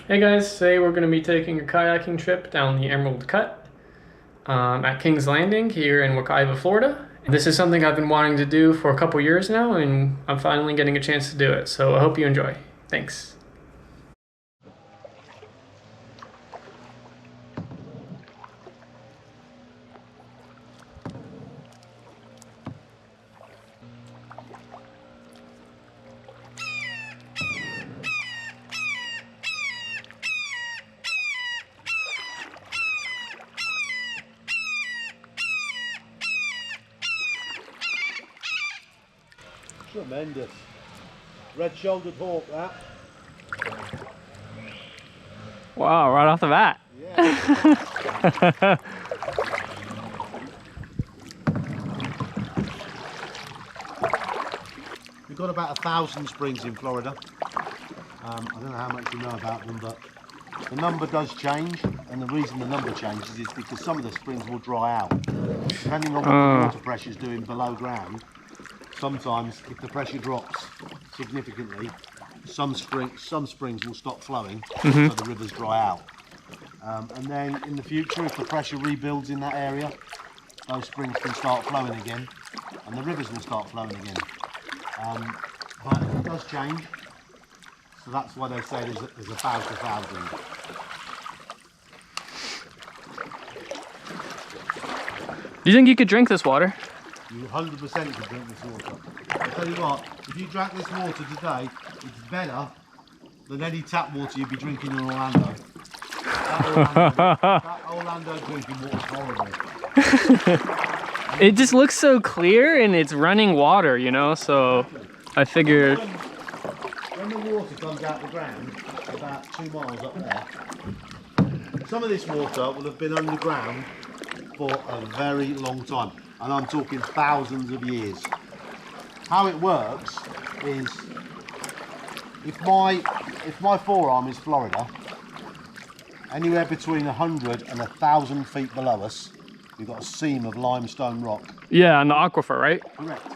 Hey guys, today we're going to be taking a kayaking trip down the Emerald Cut at King's Landing here in Wekiva, Florida. This is something I've been wanting to do for a couple years now, and I'm finally getting a chance to do it, so I hope you enjoy. Thanks. Tremendous. Red-shouldered hawk, that. Wow, right off the bat. Yeah. We've got about 1,000 springs in Florida. I don't know how much you know about them, but the number does change, and the reason the number changes is because some of the springs will dry out. Depending on what the water pressure is doing below ground, sometimes if the pressure drops significantly, some springs will stop flowing, so the rivers dry out. And then in the future, if the pressure rebuilds in that area, those springs can start flowing again, and the rivers will start flowing again. But it does change, so that's why they say there's about 1,000. Do you think you could drink this water? You 100% can drink this water. I tell you what, if you drank this water today, it's better than any tap water you'd be drinking in Orlando. That Orlando drinking water is horrible. It just looks so clear and it's running water, you know, so I figured... When the water comes out the ground, about 2 miles up there, some of this water will have been underground for a very long time, and I'm talking thousands of years. How it works is, if my forearm is Florida, anywhere between 100 and 1,000 feet below us, we've got a seam of limestone rock. Yeah, on the aquifer, right? Correct.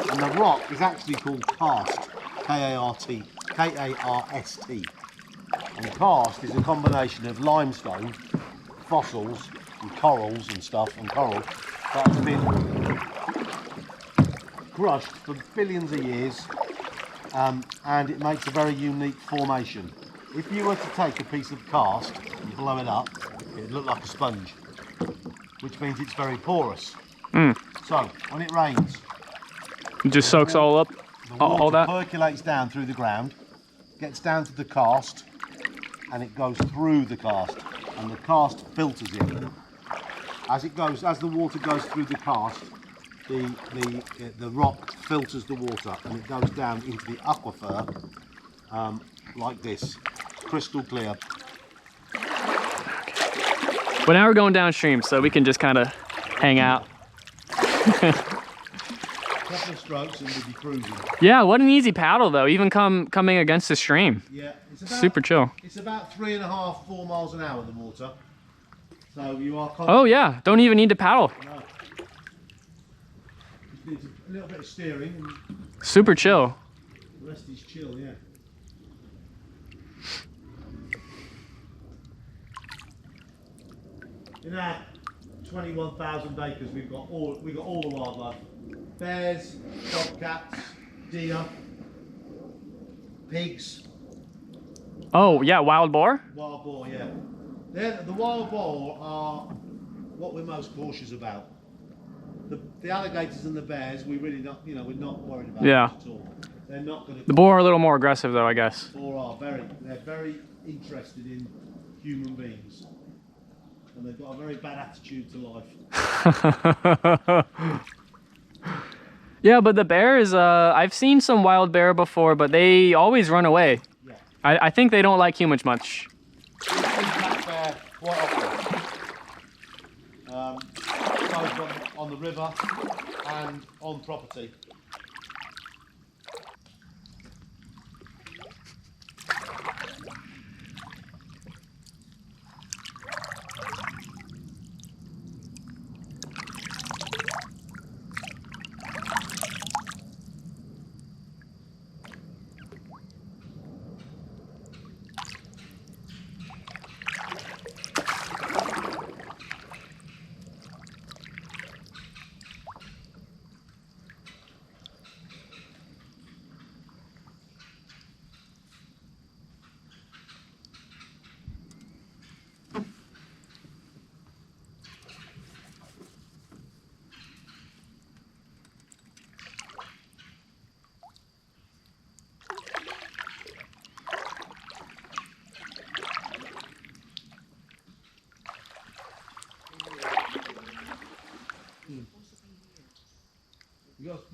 And the rock is actually called karst, K-A-R-T, K-A-R-S-T. And karst is a combination of limestone, fossils, and corals and stuff, and coral that has been crushed for billions of years, and it makes a very unique formation. If you were to take a piece of karst and blow it up, it would look like a sponge, which means it's very porous. So when it rains, It just soaks all up, the all water that? percolates down through the ground, gets down to the karst, and it goes through the karst, and the karst filters it. As the water goes through the karst, the rock filters the water, and it goes down into the aquifer like this, crystal clear. But now we're going downstream, so we can just kind of hang out. Couple of strokes and we'll be cruising. Yeah, what an easy paddle though, even coming against the stream. Yeah, it's about, Super chill. It's about 3.5, 4 miles an hour, the water. So you are Oh yeah, don't even need to paddle. No. Just needs a little bit of steering, and Super chill. the rest is chill, yeah. In our 21,000 acres, we've got all the wildlife: bears, bobcats, deer, pigs, Oh yeah, wild boar? wild boar. Yeah, the wild boar are what we're most cautious about. The alligators and the bears, we really not, we're not worried about Yeah. much at all. They're not going to. The boar are a little more aggressive though, I guess. Boar are they're very interested in human beings, and they've got a very bad attitude to life. Yeah, but the bears, I've seen some wild bear before, but they always run away. Yeah. I think they don't like humans much. We see black bear quite often, both on the river and on property.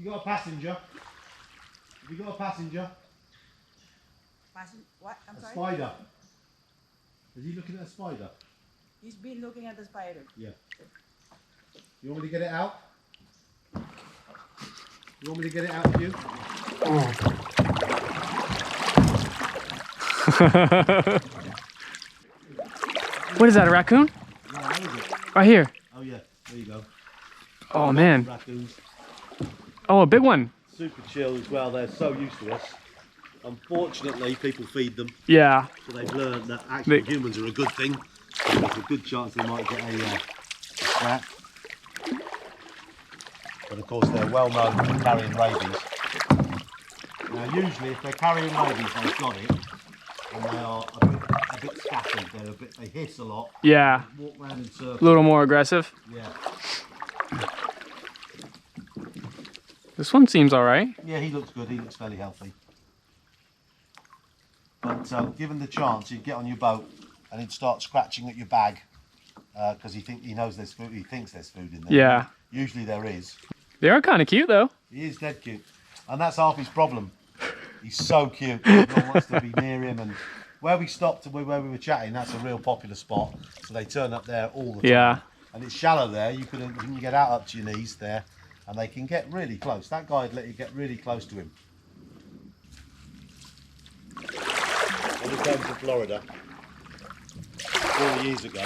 You got a passenger? Have you got a passenger? What? I'm A sorry? spider. Is he looking at a spider? He's been looking at the spider. Yeah. You want me to get it out? You want me to get it out for you? What is that, a raccoon? No, where is it? Right here. Oh yeah, there you go. Oh man. Raccoons. Oh, a big one. Super chill as well, they're so used to us. Unfortunately, people feed them, Yeah. so they've learned that actually They- humans are a good thing. There's a good chance they might get a snap. But of course, they're well known for carrying rabies. Now, usually, if they're carrying rabies, they've got it, and they are a bit scattered. They hiss a lot. Yeah. Walk around in circles. A little more aggressive. Yeah. This one seems all right. Yeah, he looks good. He looks fairly healthy. But given the chance, he'd get on your boat and he'd start scratching at your bag because he knows there's food. He thinks there's food in there. Yeah. Usually there is. They are kind of cute though. He is dead cute, and that's half his problem. He's so cute. Everyone wants to be near him, and where we stopped and where we were chatting, that's a real popular spot. So they turn up there all the time. Yeah. And it's shallow there. You can get out up to your knees there, and they can get really close. That guy would let you get really close to him. When we came to Florida 4 years ago,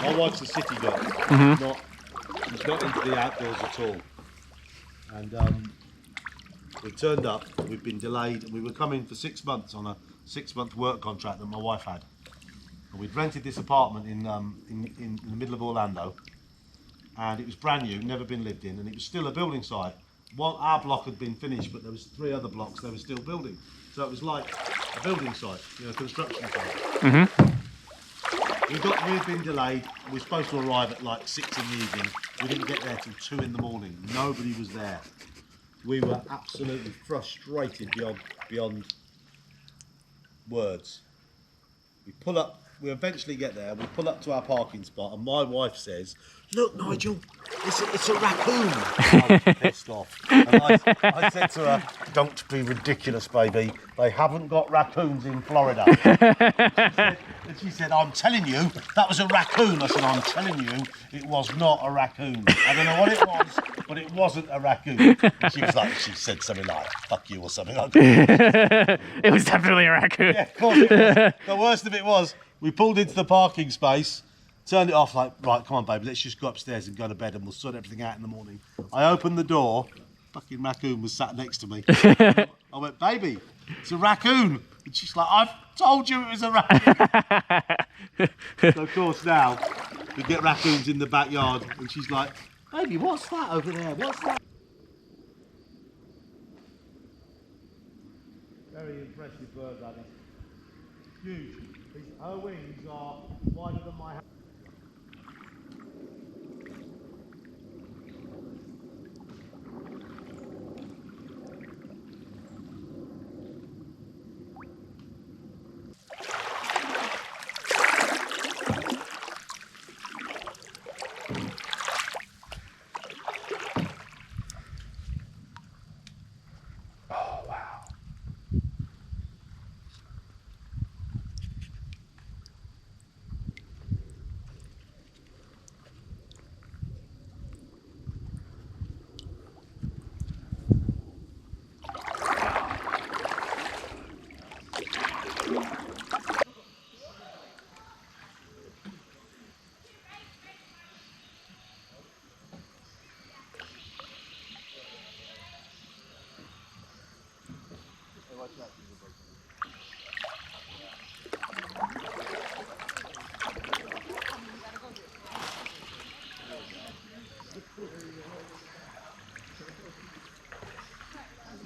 my wife's a city girl. She's not into the outdoors at all. And we turned up, we've been delayed, and we were coming for 6 months on a 6-month work contract that my wife had. And we'd rented this apartment in the middle of Orlando, and it was brand new, never been lived in, and it was still a building site. Our block had been finished, but there was 3 other blocks they were still building. So it was like a building site, construction site. We'd been delayed. We were supposed to arrive at like 6 in the evening. We didn't get there till 2 in the morning. Nobody was there. We were absolutely frustrated beyond words. We eventually get there, we pull up to our parking spot, and my wife says, "Look, Nigel, it's a raccoon." I'm pissed off. And I said to her, "Don't be ridiculous, baby. They haven't got raccoons in Florida." And she said, "I'm telling you, that was a raccoon." I said, "I'm telling you, it was not a raccoon. I don't know what it was, but it wasn't a raccoon." And she said something like, "Fuck you," or something like that. It was definitely a raccoon. Yeah, of course it was. The worst of it was, we pulled into the parking space, turned it off like, right, come on, baby, let's just go upstairs and go to bed and we'll sort everything out in the morning. I opened the door, fucking raccoon was sat next to me. I went, "Baby, it's a raccoon." And she's like, "I've told you it was a raccoon." So of course now, we get raccoons in the backyard and she's like, "Baby, what's that over there? What's that?" Very impressive bird, that is. Huge. Her wings are wider than my hand. Oh, wow.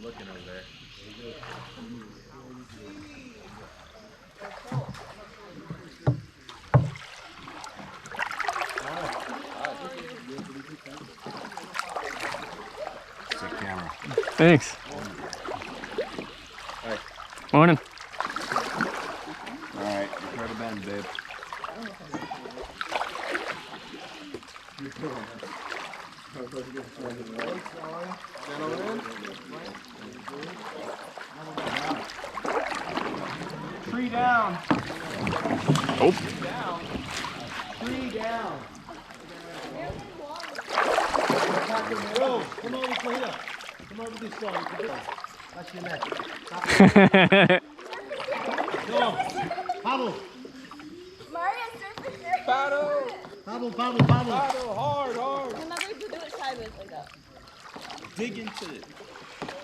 Looking over there. Camera. Thanks. Hey. Morning. Alright, try to bend, babe. Tree down. Oh. Tree down. Go, come over to here. Come over this side. That's your left. Go on. Paddle. Mario surface there. Paddle. Paddle, paddle, paddle. Paddle, hard, hard. Remember to do it sideways like that. Dig into it.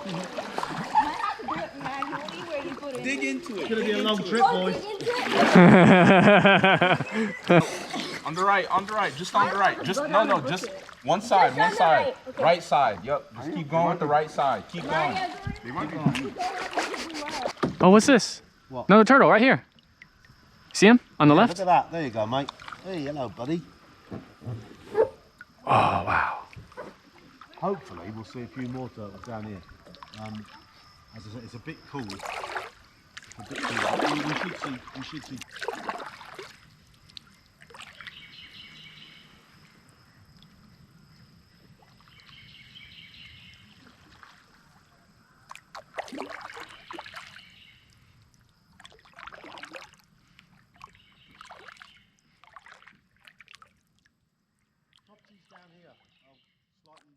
You might have to do it manually where you put it. Dig into it. It's gonna be a long trip, Oh, boys. dig into it. On the right, just on the right. Just no, just one side, Just on one the side. right, okay. Right side. Yep. Just keep going with the right side. Keep going. Oh, what's this? What? Another turtle right here. See him on the Look left? at that. There you go, mate. Hey, hello, buddy. Oh, wow. Hopefully, we'll see a few more turtles down here. As I said, it's a bit cool. It's a bit cool. We should see. Topsy's down here. I'll slightly